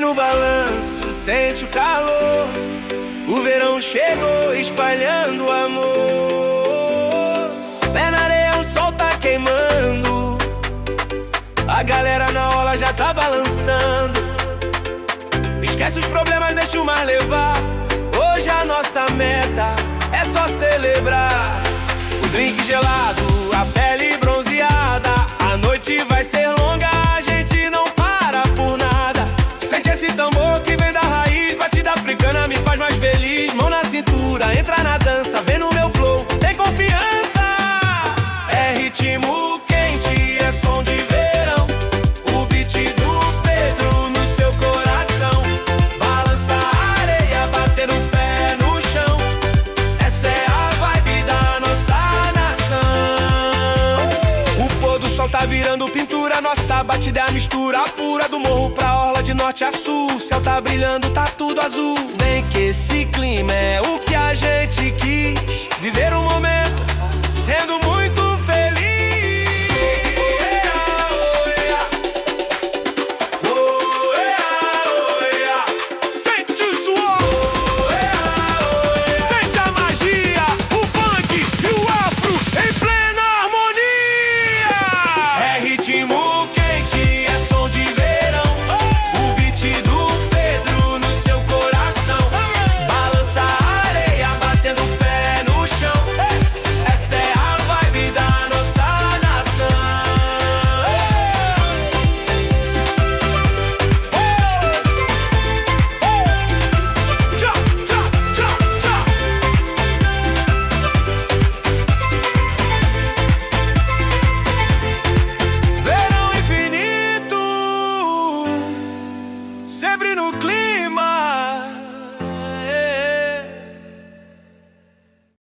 no balanço, sente o calor. O verão chegou espalhando amor. Pé na areia, o sol tá queimando. A galera na orla já tá balançando. Esquece os problemas, deixa o mar levar. Hoje a nossa meta é só celebrar. O drink gelado, a pele bronzeada. A noite vai ser longa, a gente não para por nada. Sente esse tambor que vem da raiz, batida africana me faz mais feliz. Mão na cintura, entra na dança, vem no meu flow, tem confiança. É ritmo quente, é som de verão. O beat do Pedro no seu coração. Balança a areia, bater o pé no chão. Essa é a vibe da nossa nação. O pôr do sol tá virando pintura. Nossa batida é a mistura pura do morro pra orla, de norte a sul. Céu tá brilhando, tá tudo azul. Vem que esse clima é o que a gente quis. Viver um momento sendo muito feliz. Sente o suor, sente a magia, o funk e o afro em plena harmonia. É ritmo quente, é som de verão. O beat do Pedro no seu coração. Balança a areia, batendo o pé no chão. Essa é a vibe da nossa nação. Tchau, tchau, tchau, tchau. Verão infinito, sempre no clima.